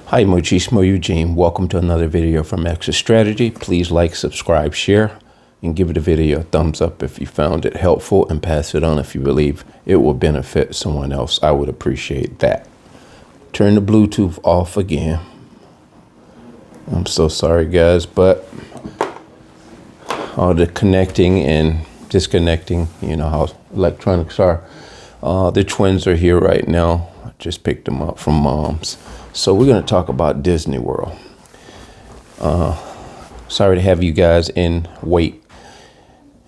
Hi, Muchismo Eugene. Welcome to another video from Exit Strategy. Please like, subscribe, share, and give the video a thumbs up if you found it helpful, and pass it on if you believe it will benefit someone else. I would appreciate that. Turn the Bluetooth off again. I'm so sorry, guys, but all the connecting and disconnecting, you know how electronics are. The twins are here right now. I just picked them up from mom's. So we're going to talk about Disney World. Sorry to have you guys wait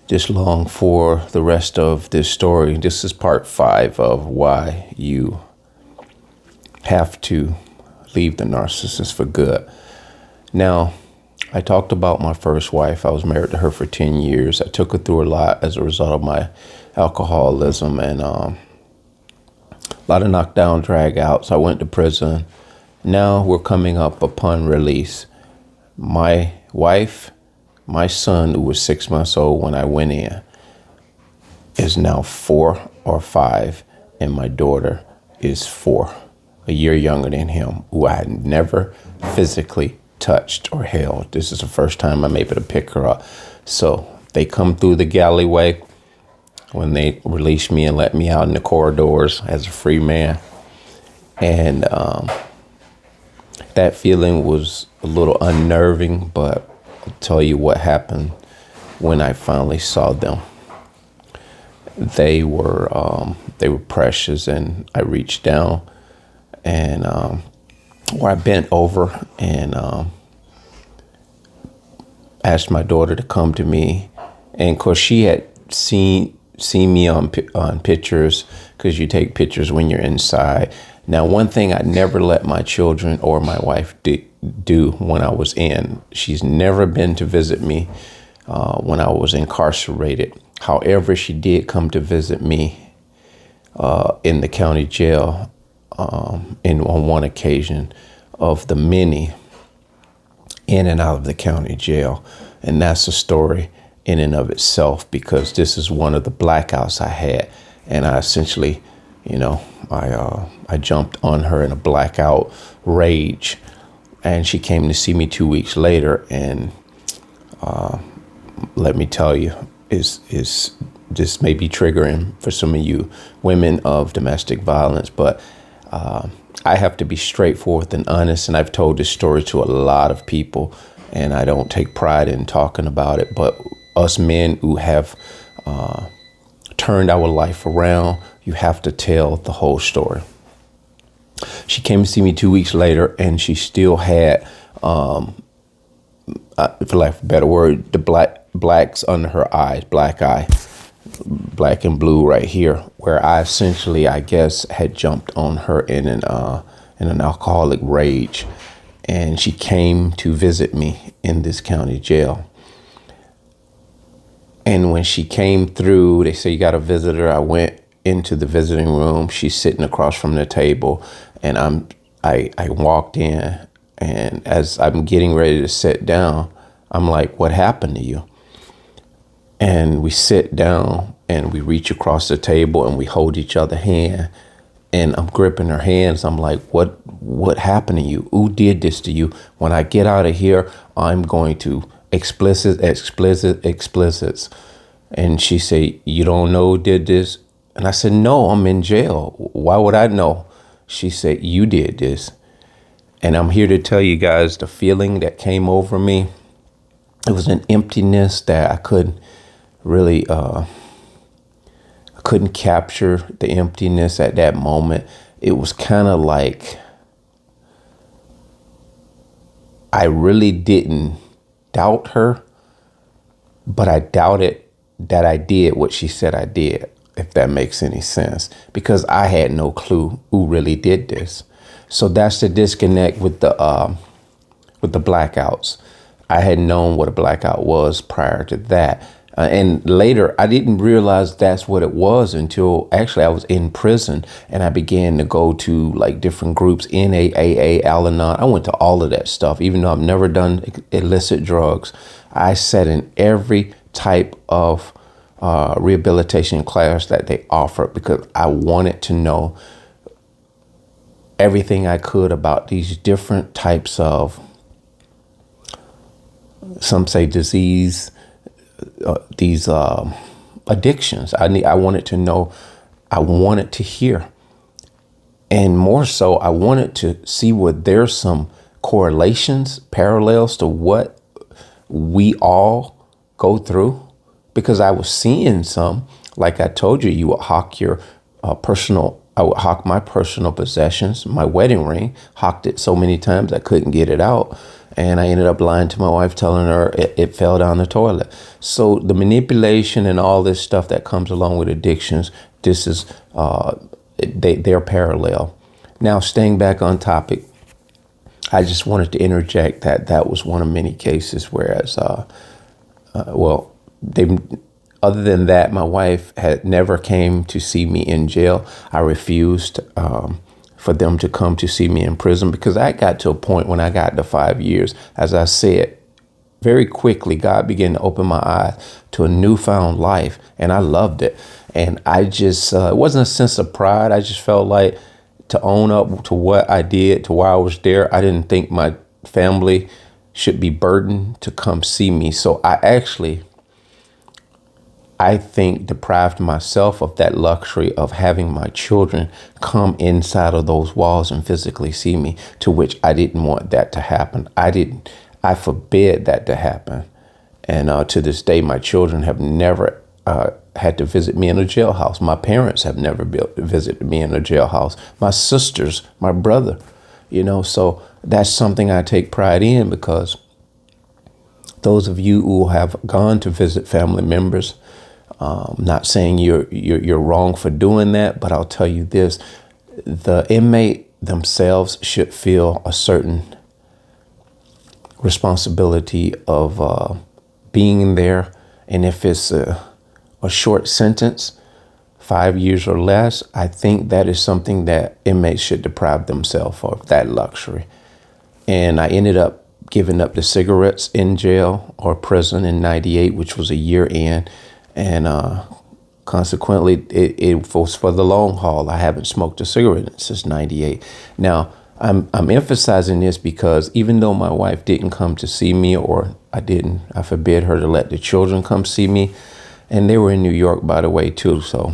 this long for the rest of this story. This is part 5 of why you have to leave the narcissist for good. Now, I talked about my first wife. I was married to her for 10 years. I took her through a lot as a result of my alcoholism and a lot of knockdown, drag outs. I went to prison. Now we're coming up upon release. My wife, my son, who was 6 months old when I went in, is now 4 or 5, and my daughter is 4, a year younger than him, who I had never physically touched or held. This is the first time I'm able to pick her up. So they come through the alleyway when they released me and let me out in the corridors as a free man. And that feeling was a little unnerving, but I'll tell you what happened when I finally saw them. They were precious, and I reached down and I bent over and asked my daughter to come to me, and of course she had seen me on pictures, because you take pictures when you're inside. Now, one thing I never let my children or my wife do when I was in, she's never been to visit me when I was incarcerated. However, she did come to visit me in the county jail on one occasion of the many in and out of the county jail. And that's a story in and of itself, because this is one of the blackouts I had. And I essentially, I jumped on her in a blackout rage, and she came to see me 2 weeks later. And let me tell you, is this may be triggering for some of you women of domestic violence, but I have to be straightforward and honest. And I've told this story to a lot of people, and I don't take pride in talking about it. But us men who have turned our life around, you have to tell the whole story. She came to see me 2 weeks later, and she still had, for lack of a better word, the blacks under her eyes, black eye, black and blue right here, where I essentially, I guess, had jumped on her in an alcoholic rage. And she came to visit me in this county jail. And when she came through, they say, you got a visitor. I went into the visiting room. She's sitting across from the table, and I walked in, and as I'm getting ready to sit down, I'm like, what happened to you? And we sit down and we reach across the table and we hold each other hand, and I'm gripping her hands. I'm like, what happened to you? Who did this to you? When I get out of here, I'm going to explicits. And she said, you don't know who did this? And I said, no, I'm in jail. Why would I know? She said, you did this. And I'm here to tell you guys the feeling that came over me. It was an emptiness that I couldn't really, I couldn't capture the emptiness at that moment. It was kind of like I really didn't doubt her, but I doubted that I did what she said I did, if that makes any sense, because I had no clue who really did this. So that's the disconnect with the blackouts. I had known what a blackout was prior to that. And later, I didn't realize that's what it was until actually I was in prison, and I began to go to like different groups, NA, AA, Al-Anon. I went to all of that stuff, even though I've never done illicit drugs. I sat in every type of rehabilitation class that they offer, because I wanted to know everything I could about these different types of, some say disease, these addictions. I wanted to know, I wanted to hear. And more so, I wanted to see what there's some correlations, parallels to what we all go through, because I was seeing some, like I told you, you would hawk your I would hawk my personal possessions, my wedding ring, hawked it so many times I couldn't get it out. And I ended up lying to my wife, telling her it fell down the toilet. So the manipulation and all this stuff that comes along with addictions, this is, they're parallel. Now, staying back on topic, I just wanted to interject that was one of many cases, whereas, well, they, other than that, my wife had never came to see me in jail. I refused for them to come to see me in prison, because I got to a point when I got to 5 years, as I said, very quickly, God began to open my eyes to a newfound life, and I loved it. And I just, it wasn't a sense of pride. I just felt like to own up to what I did, to why I was there. I didn't think my family should be burdened to come see me. So I think, deprived myself of that luxury of having my children come inside of those walls and physically see me, to which I didn't want that to happen. I forbid that to happen. And to this day, my children have never had to visit me in a jailhouse. My parents have never visited me in a jailhouse. My sisters, my brother, so that's something I take pride in, because those of you who have gone to visit family members, not saying you're wrong for doing that, but I'll tell you this: the inmate themselves should feel a certain responsibility of being there. And if it's a short sentence, 5 years or less, I think that is something that inmates should deprive themselves of, that luxury. And I ended up giving up the cigarettes in jail or prison in '98, which was a year in. And consequently, it was for the long haul. I haven't smoked a cigarette since '98. Now, I'm emphasizing this because even though my wife didn't come to see me, or I forbid her to let the children come see me. And they were in New York, by the way, too. So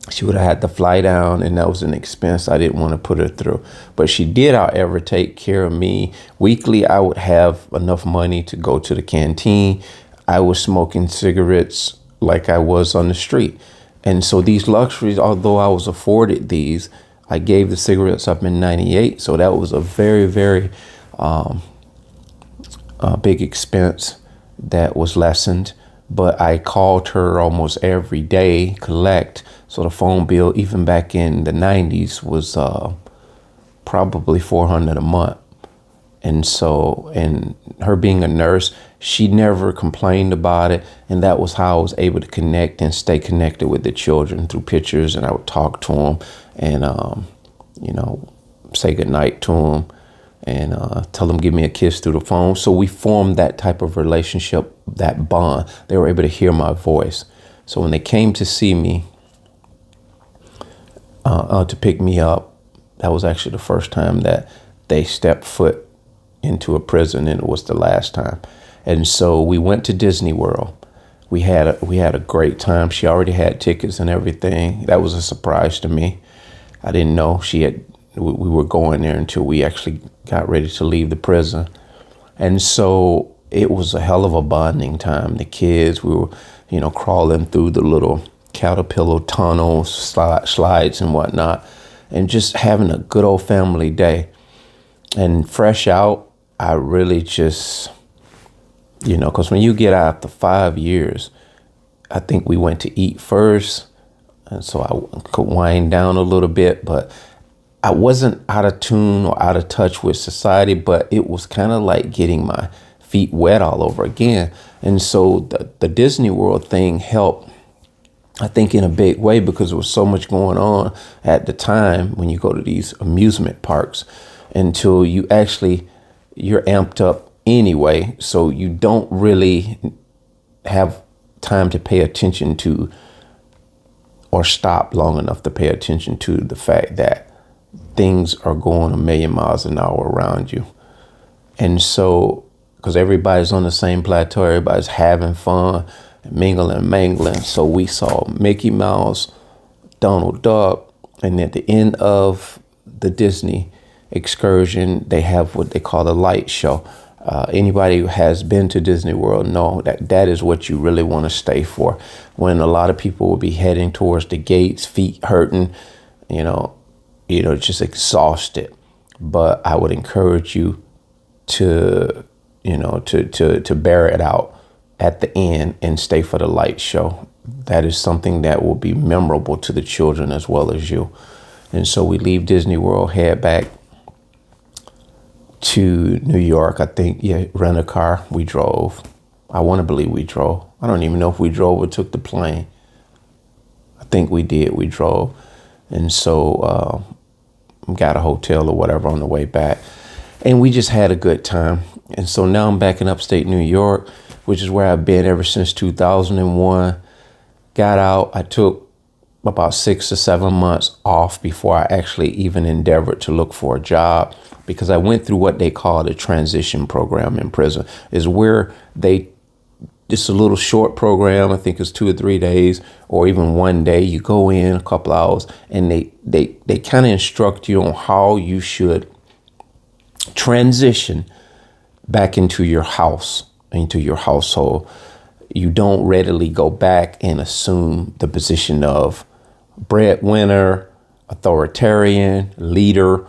she would have had to fly down, and that was an expense I didn't want to put her through. But she did, however, take care of me. Weekly, I would have enough money to go to the canteen. I was smoking cigarettes like I was on the street. And so these luxuries, although I was afforded these, I gave the cigarettes up in '98. So that was a very, very big expense that was lessened. But I called her almost every day, collect. So the phone bill, even back in the '90s, was probably $400 a month. And so, and her being a nurse, she never complained about it. And that was how I was able to connect and stay connected with the children, through pictures. And I would talk to them and, say goodnight to them and tell them, give me a kiss through the phone. So we formed that type of relationship, that bond. They were able to hear my voice. So when they came to see me, to pick me up, that was actually the first time that they stepped foot into a prison, and it was the last time. And so we went to Disney World. We had a great time. She already had tickets and everything. That was a surprise to me. I didn't know we were going there until we actually got ready to leave the prison. And so it was a hell of a bonding time. The kids, we were, crawling through the little caterpillar tunnels, slides and whatnot, and just having a good old family day. And fresh out, I really just, because when you get out after 5 years, I think we went to eat first. And so I could wind down a little bit, but I wasn't out of tune or out of touch with society, but it was kind of like getting my feet wet all over again. And so the Disney World thing helped, I think, in a big way, because there was so much going on at the time when you go to these amusement parks, until you're amped up anyway. So you don't really have time to pay attention to, or stop long enough to pay attention to, the fact that things are going a million miles an hour around you. And so, because everybody's on the same plateau, everybody's having fun, mingling, mangling. So we saw Mickey Mouse, Donald Duck, and at the end of the Disney excursion, they have what they call the light show. Anybody who has been to Disney World know that that is what you really want to stay for. When a lot of people will be heading towards the gates, feet hurting, just exhausted. But I would encourage you to bear it out at the end and stay for the light show. That is something that will be memorable to the children as well as you. And so we leave Disney World, head back to New York. I think, rent a car. We drove. I want to believe we drove. I don't even know if we drove or took the plane. I think we did. We drove. And so got a hotel or whatever on the way back. And we just had a good time. And so now I'm back in upstate New York, which is where I've been ever since 2001. Got out. I took about 6 or 7 months off before I actually even endeavored to look for a job, because I went through what they call the transition program in prison. Is where just a little short program. I think it's 2 or 3 days or even 1 day. You go in a couple hours and they kind of instruct you on how you should transition back into your house, into your household. You don't readily go back and assume the position of breadwinner, authoritarian, leader,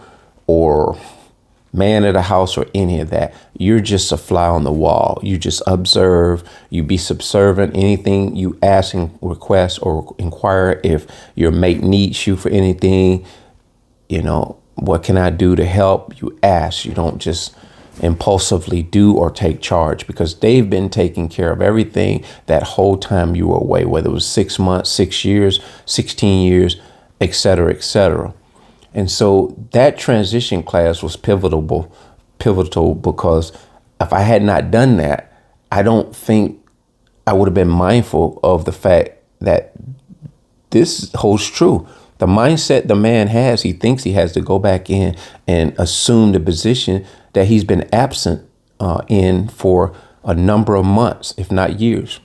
or man of the house or any of that. You're just a fly on the wall. You just observe. You be subservient. Anything you ask and request or inquire if your mate needs you for anything, what can I do to help? You ask. You don't just impulsively do or take charge, because they've been taking care of everything that whole time you were away, whether it was 6 months, 6 years, 16 years, et cetera, et cetera. And so that transition class was pivotal because if I had not done that, I don't think I would have been mindful of the fact that this holds true. The mindset the man has, he thinks he has to go back in and assume the position that he's been absent in for a number of months, if not years.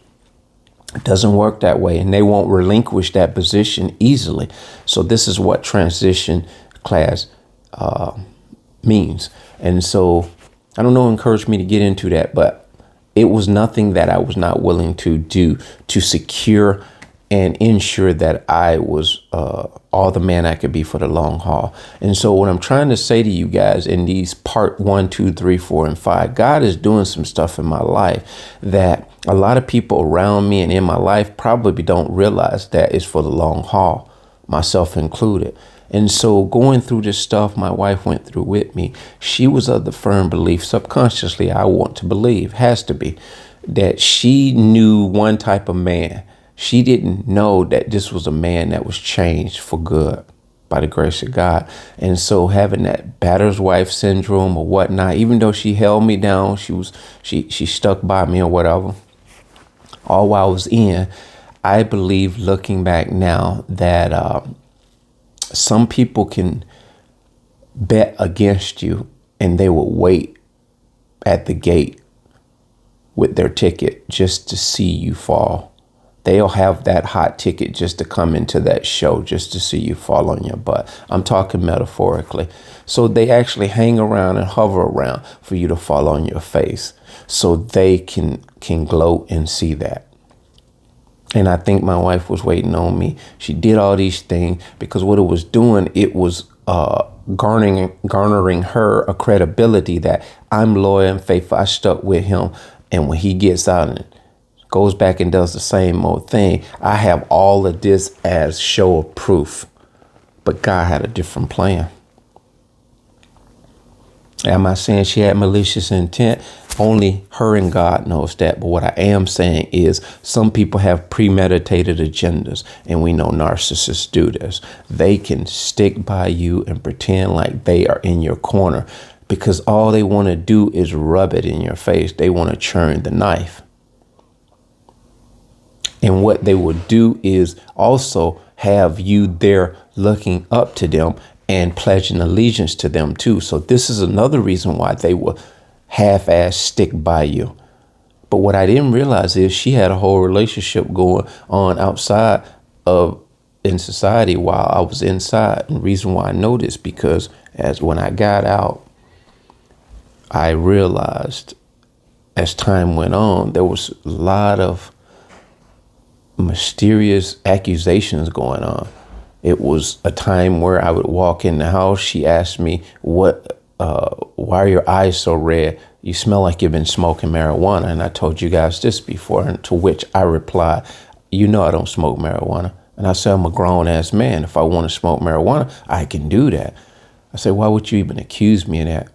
It doesn't work that way, and they won't relinquish that position easily. So this is what transition class means. And so I don't know, encourage me to get into that, but it was nothing that I was not willing to do to secure and ensure that I was all the man I could be for the long haul. And so what I'm trying to say to you guys in these part 1, 2, 3, 4, and 5, God is doing some stuff in my life that a lot of people around me and in my life probably don't realize that is for the long haul, myself included. And so going through this stuff my wife went through with me, she was of the firm belief, subconsciously, I want to believe, has to be, that she knew one type of man. She didn't know that this was a man that was changed for good by the grace of God. And so having that batter's wife syndrome or whatnot, even though she held me down, she stuck by me or whatever, all while I was in, I believe, looking back now, that some people can bet against you and they will wait at the gate with their ticket just to see you fall. They'll have that hot ticket just to come into that show, just to see you fall on your butt. I'm talking metaphorically. So they actually hang around and hover around for you to fall on your face so they can gloat and see that. And I think my wife was waiting on me. She did all these things because what it was doing, it was garnering her a credibility that I'm loyal and faithful. I stuck with him. And when he gets out and goes back and does the same old thing, I have all of this as show of proof. But God had a different plan. Am I saying she had malicious intent? Only her and God knows that. But what I am saying is some people have premeditated agendas, and we know narcissists do this. They can stick by you and pretend like they are in your corner because all they want to do is rub it in your face. They want to churn the knife. And what they will do is also have you there looking up to them and pledging allegiance to them too. So this is another reason why they will half-ass stick by you. But what I didn't realize is she had a whole relationship going on outside of in society while I was inside. And the reason why I know this, because as when I got out, I realized as time went on, there was a lot of mysterious accusations going on. It was a time where I would walk in the house. She asked me, why are your eyes so red? You smell like you've been smoking marijuana. And I told you guys this before, and to which I replied, you know I don't smoke marijuana. And I said, I'm a grown ass man. If I want to smoke marijuana, I can do that. I said, why would you even accuse me of that?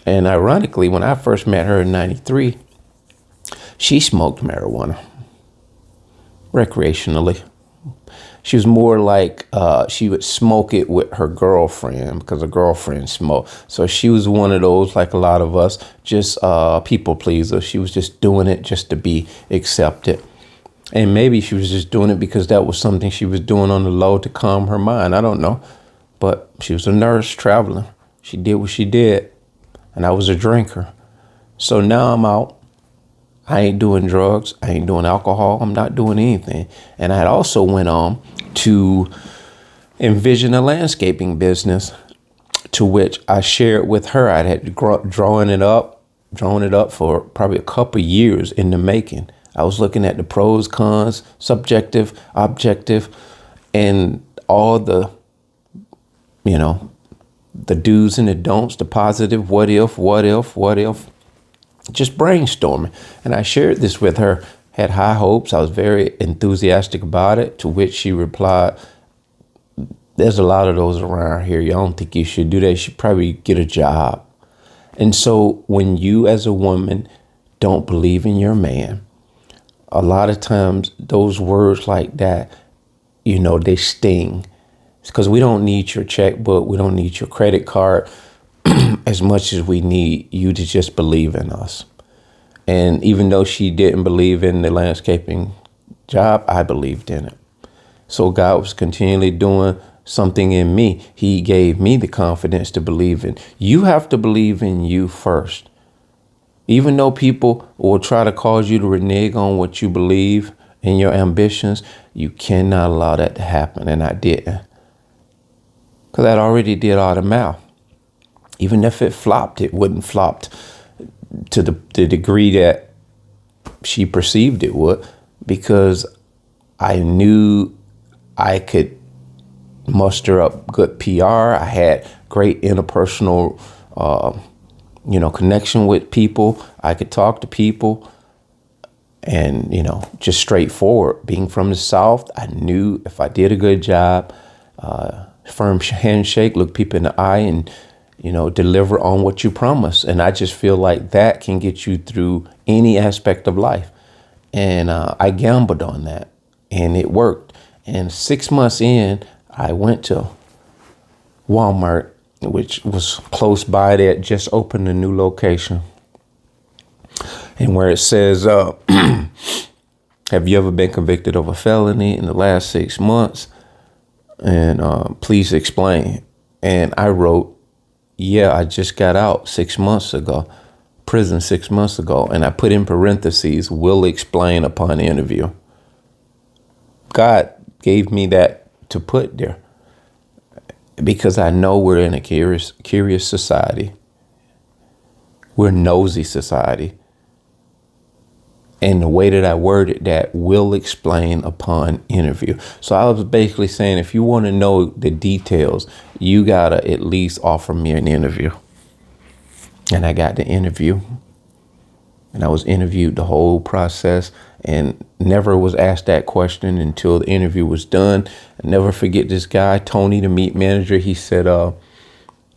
And ironically, when I first met her in 93, she smoked marijuana recreationally. She was more like she would smoke it with her girlfriend because her girlfriend smoked. So she was one of those, like a lot of us, just people pleaser. She was just doing it just to be accepted. And maybe she was just doing it because that was something she was doing on the low to calm her mind. I don't know. But she was a nurse traveling. She did what she did. And I was a drinker. So now I'm out. I ain't doing drugs. I ain't doing alcohol. I'm not doing anything. And I had also went on to envision a landscaping business, to which I shared with her. I had drawn it up for probably a couple of years in the making. I was looking at the pros, cons, subjective, objective, and all the, the do's and the don'ts, the positive, what if, just brainstorming. And I shared this with her, had high hopes. I was very enthusiastic about it, to which she replied, there's a lot of those around here. I don't think you should do that. You should probably get a job. And so when you as a woman don't believe in your man, a lot of times those words like that, they sting. It's because we don't need your checkbook. We don't need your credit card as much as we need you to just believe in us. And even though she didn't believe in the landscaping job, I believed in it. So God was continually doing something in me. He gave me the confidence to believe in. You have to believe in you first. Even though people will try to cause you to renege on what you believe in your ambitions, you cannot allow that to happen. And I didn't. Because I already did all the math. Even if it flopped, it wouldn't flop to the degree that she perceived it would, because I knew I could muster up good PR. I had great interpersonal, connection with people. I could talk to people and, just straightforward. Being from the South, I knew if I did a good job, firm handshake, look people in the eye and, deliver on what you promise. And I just feel like that can get you through any aspect of life. And I gambled on that, and it worked. And 6 months in, I went to Walmart, which was close by that just opened a new location. And where it says, have you ever been convicted of a felony in the last 6 months? And please explain. And I wrote, yeah, I just got out 6 months ago, prison 6 months ago. And I put in parentheses, will explain upon interview. God gave me that to put there because I know we're in a curious society. We're a nosy society. And the way that I worded that, will explain upon interview. So I was basically saying, if you want to know the details, you got to at least offer me an interview. And I got the interview. And I was interviewed the whole process and never was asked that question until the interview was done. I never forget this guy, Tony, the meat manager. He said,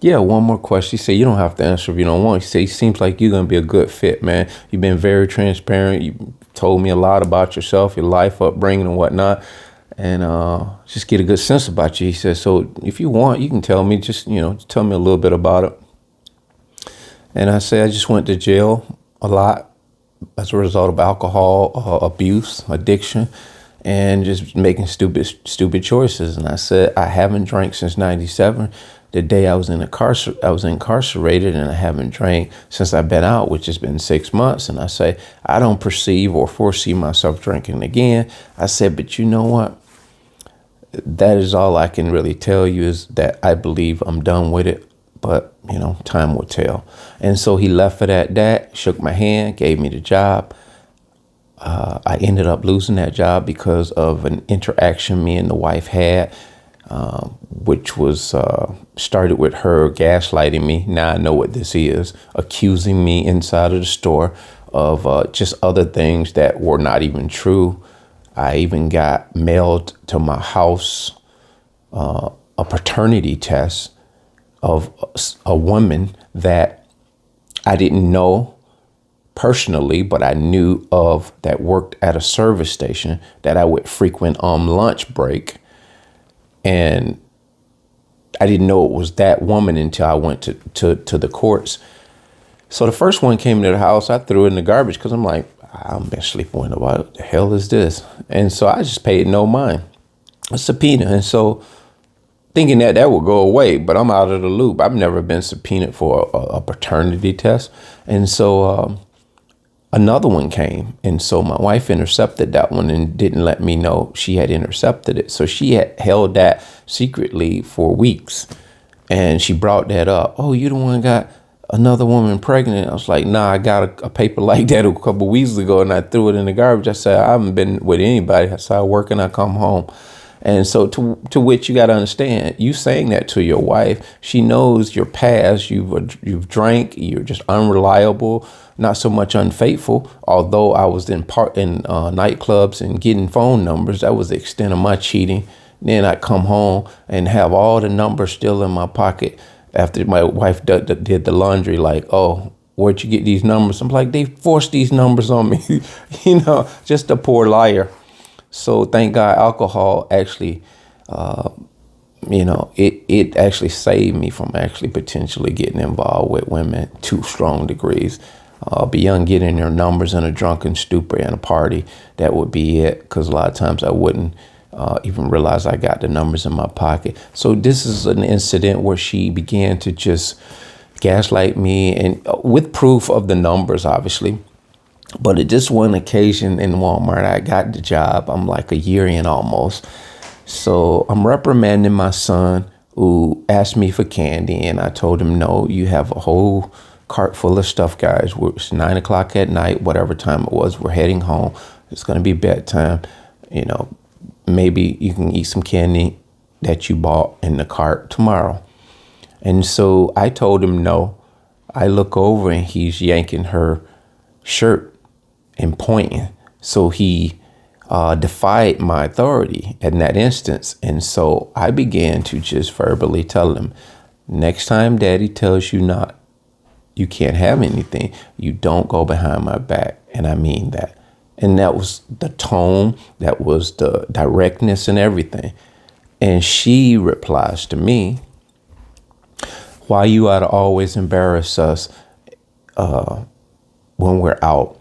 yeah, one more question. He said, you don't have to answer if you don't want. He said, it seems like you're going to be a good fit, man. You've been very transparent. You told me a lot about yourself, your life, upbringing and whatnot. And just get a good sense about you. He said, so if you want, you can tell me, just tell me a little bit about it. And I said, I just went to jail a lot as a result of alcohol abuse, addiction, and just making stupid choices. And I said, I haven't drank since 97. the day I was incarcerated, and I haven't drank since I've been out, which has been 6 months. And I say, I don't perceive or foresee myself drinking again. I said, but you know what? That is all I can really tell you, is that I believe I'm done with it. But, time will tell. And so he left it at that, shook my hand, gave me the job. I ended up losing that job because of an interaction me and the wife had, which was started with her gaslighting me. Now I know what this is, accusing me inside of the store of just other things that were not even true. I even got mailed to my house a paternity test of a woman that I didn't know personally, but I knew of, that worked at a service station that I would frequent on lunch break. And I didn't know it was that woman until I went to the courts. So the first one came to the house, I threw it in the garbage because I'm like, I've been sleeping with nobody. What the hell is this? And so I just paid no mind. A subpoena. And so thinking that would go away, but I'm out of the loop. I've never been subpoenaed for a paternity test. And so another one came. And so my wife intercepted that one and didn't let me know she had intercepted it. So she had held that secretly for weeks. And she brought that up. Oh, you the one got another woman pregnant? I was like, nah, I got a paper like that a couple weeks ago, and I threw it in the garbage. I said, I haven't been with anybody. I started working, I come home. And so to which you got to understand, you saying that to your wife, she knows your past. You've drank, you're just unreliable, not so much unfaithful. Although I was in nightclubs and getting phone numbers, that was the extent of my cheating. Then I come home and have all the numbers still in my pocket after my wife did the laundry. Like, oh, where'd you get these numbers? I'm like, they forced these numbers on me, just a poor liar. So thank God alcohol actually, it actually saved me from actually potentially getting involved with women to strong degrees. Beyond getting their numbers in a drunken stupor and a party, that would be it. Because a lot of times I wouldn't even realize I got the numbers in my pocket. So this is an incident where she began to just gaslight me, and with proof of the numbers, obviously. But at this one occasion in Walmart, I got the job. I'm like a year in almost. So I'm reprimanding my son, who asked me for candy. And I told him, no, you have a whole cart full of stuff, guys. It's 9 o'clock at night, whatever time it was. We're heading home. It's going to be bedtime. Maybe you can eat some candy that you bought in the cart tomorrow. And so I told him no. I look over and he's yanking her shirt and pointing. So he defied my authority in that instance. And so I began to just verbally tell him, next time daddy tells you you can't have anything, you don't go behind my back. And I mean that. And that was the tone, that was the directness and everything. And she replies to me, why you ought to always embarrass us when we're out?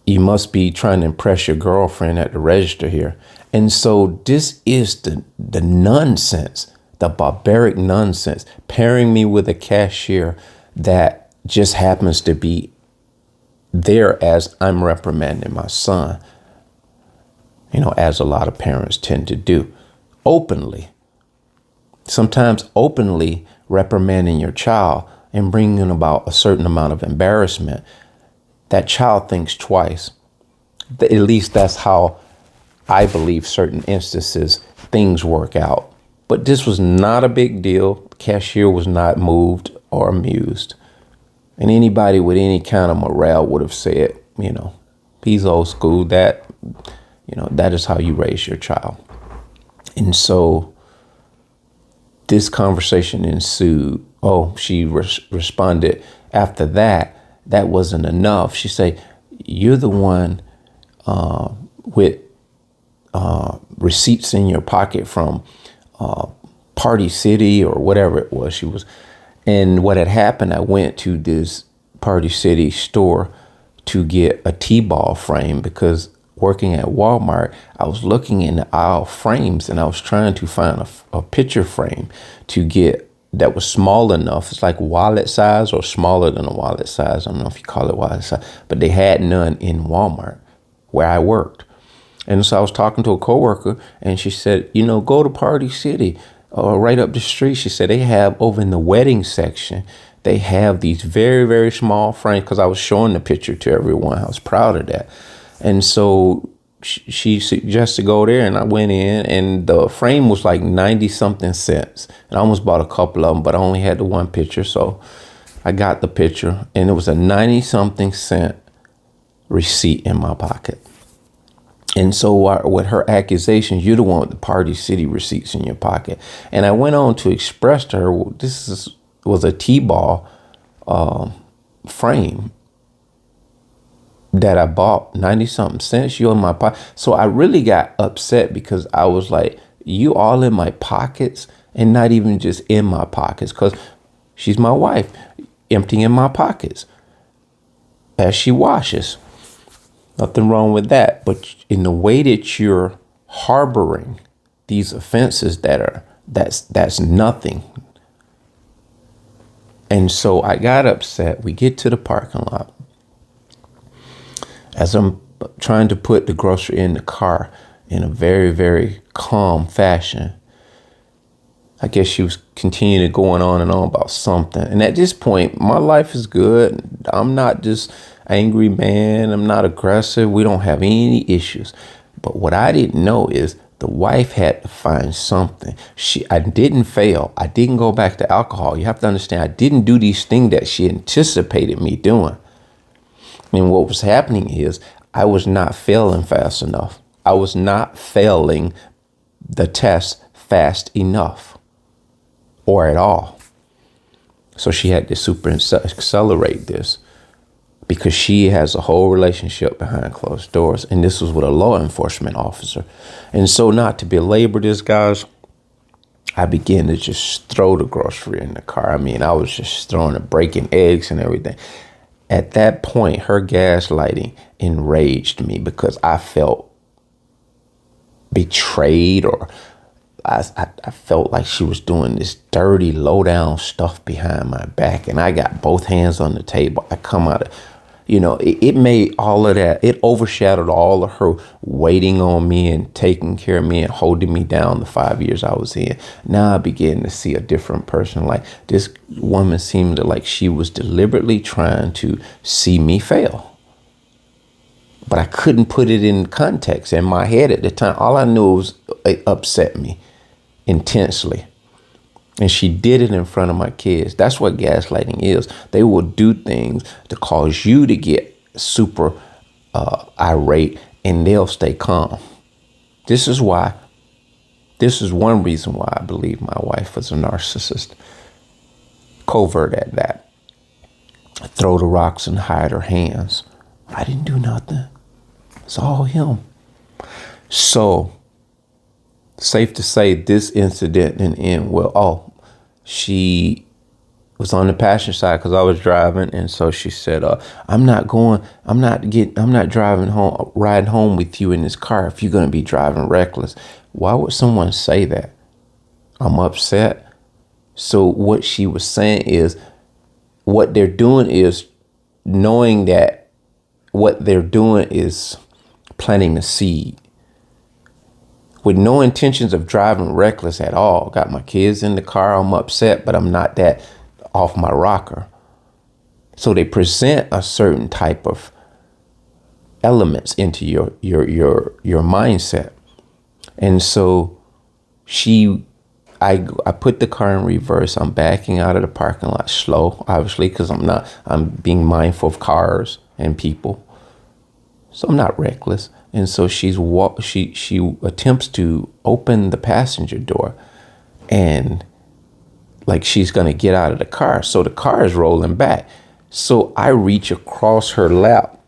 You must be trying to impress your girlfriend at the register here. And so this is the nonsense, the barbaric nonsense, pairing me with a cashier that just happens to be there as I'm reprimanding my son, as a lot of parents tend to do, openly. Sometimes openly reprimanding your child and bringing about a certain amount of embarrassment. That child thinks twice. At least that's how I believe certain instances things work out. But this was not a big deal. The cashier was not moved or amused. And anybody with any kind of morale would have said, he's old school. That is how you raise your child. And so this conversation ensued. Oh, she responded after that. That wasn't enough. She said, you're the one with receipts in your pocket from Party City or whatever it was. And what had happened, I went to this Party City store to get a T-ball frame because working at Walmart, I was looking in the aisle frames and I was trying to find a picture frame to get that was small enough. It's like wallet size or smaller than a wallet size. I don't know if you call it wallet size, but they had none in Walmart where I worked. And so I was talking to a coworker and she said, go to Party City right up the street. She said they have over in the wedding section, they have these very, very small frames, because I was showing the picture to everyone. I was proud of that. And so she suggested to go there, and I went in, and the frame was like 90 something cents. And I almost bought a couple of them, but I only had the one picture. So I got the picture, and it was a 90 something cent receipt in my pocket. And so with her accusations, you're the one with the Party City receipts in your pocket. And I went on to express to her, well, was a T-ball frame that I bought, 90 something cents, you in my pocket. So I really got upset because I was like, you all in my pockets, and not even just in my pockets, because she's my wife, emptying my pockets as she washes. Nothing wrong with that. But in the way that you're harboring these offenses that's nothing. And so I got upset. We get to the parking lot. As I'm trying to put the grocery in the car in a very, very calm fashion, I guess she was continuing going on and on about something. And at this point, my life is good. I'm not just angry man. I'm not aggressive. We don't have any issues. But what I didn't know is the wife had to find something. I didn't fail. I didn't go back to alcohol. You have to understand, I didn't do these things that she anticipated me doing. And what was happening is I was not failing fast enough. I was not failing the test fast enough or at all. So she had to super accelerate this because she has a whole relationship behind closed doors. And this was with a law enforcement officer. And so, not to belabor this, guys, I began to just throw the grocery in the car. I mean, I was just throwing it, breaking eggs and everything. At that point, her gaslighting enraged me because I felt betrayed, or I felt like she was doing this dirty, low down stuff behind my back. And I got both hands on the table. I come out of, it made all of that, it overshadowed all of her waiting on me and taking care of me and holding me down the 5 years I was in. Now I began to see a different person. Like, this woman seemed like she was deliberately trying to see me fail. But I couldn't put it in context in my head at the time. All I knew was it upset me intensely. And she did it in front of my kids. That's what gaslighting is. They will do things to cause you to get super irate, and they'll stay calm. This is one reason why I believe my wife was a narcissist. Covert at that. Throw the rocks and hide her hands. I didn't do nothing. It's all him. So, safe to say this incident didn't end well. She was on the passenger side because I was driving. And so she said, I'm not riding home with you in this car if you're going to be driving reckless. Why would someone say that? I'm upset. So what she was saying is, what they're doing is knowing that what they're doing is planting a seed. With no intentions of driving reckless at all. Got my kids in the car. I'm upset, but I'm not that off my rocker. So they present a certain type of elements into your mindset. And so I put the car in reverse. I'm backing out of the parking lot slow, obviously, because I'm being mindful of cars and people. So I'm not reckless. And so she attempts to open the passenger door, and like she's going to get out of the car. So the car is rolling back. So I reach across her lap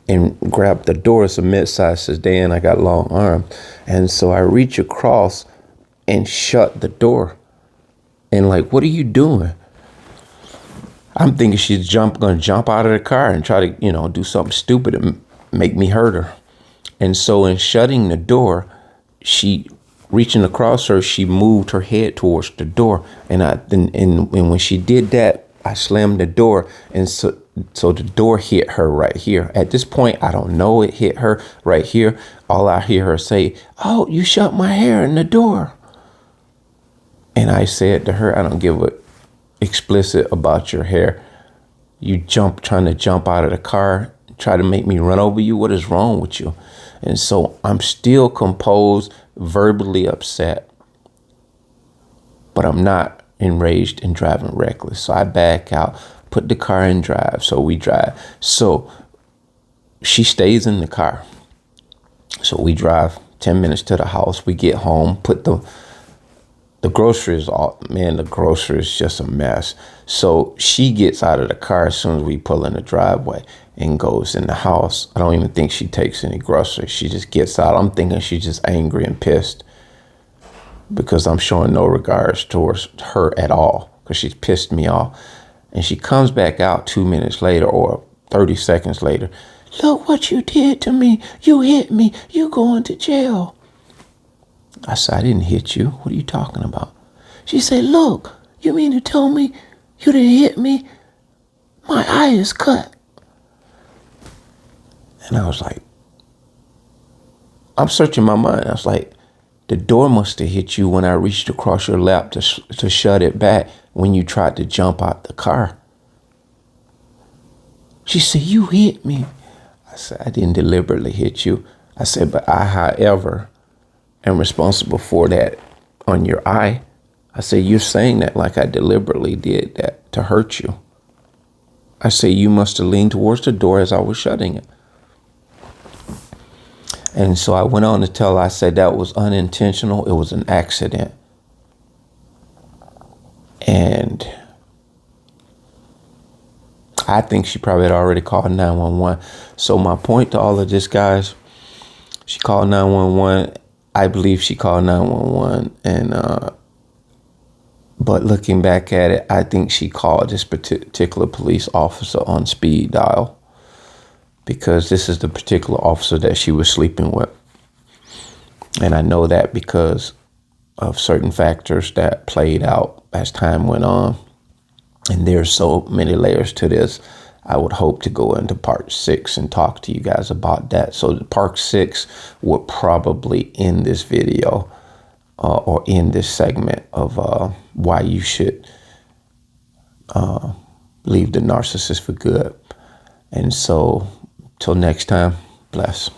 and grab the door. It's a mid-size sedan. I got long arms. And so I reach across and shut the door. And like, what are you doing? I'm thinking she's going to jump out of the car and try to, do something stupid make me hurt her. And so in shutting the door, she reaching across her, she moved her head towards the door. And when she did that, I slammed the door. And so the door hit her right here. At this point, I don't know, it hit her right here. All I hear her say, "Oh, you shut my hair in the door." And I said to her, "I don't give a explicit about your hair. You trying to jump out of the car, try to make me run over you. What is wrong with you?" And so I'm still composed, verbally upset, but I'm not enraged and driving reckless. So I back out, put the car in drive. So we drive. So she stays in the car. So we drive 10 minutes to the house. We get home, put the groceries, the groceries just a mess. So she gets out of the car as soon as we pull in the driveway and goes in the house. I don't even think she takes any groceries. She just gets out. I'm thinking she's just angry and pissed because I'm showing no regards towards her at all because she's pissed me off. And she comes back out 2 minutes later or 30 seconds later. "Look what you did to me. You hit me. You going to jail." I said, "I didn't hit you. What are you talking about?" She said, "Look, you mean to tell me you didn't hit me? My eye is cut." And I was like, I'm searching my mind. I was like, the door must have hit you when I reached across your lap to shut it back when you tried to jump out the car. She said, "You hit me." I said, "I didn't deliberately hit you." I said, "But I, however, am responsible for that on your eye." I said, "You're saying that like I deliberately did that to hurt you." I said, "You must have leaned towards the door as I was shutting it." And so I went on to tell her, I said, that was unintentional. It was an accident. And I think she probably had already called 911. So my point to all of this, guys, she called 911. I believe she called 911. But looking back at it, I think she called this particular police officer on speed dial because this is the particular officer that she was sleeping with. And I know that because of certain factors that played out as time went on. And there's so many layers to this. I would hope to go into part 6 and talk to you guys about that. So part 6 would probably end this video or end this segment of why you should leave the narcissist for good. And so till next time, bless.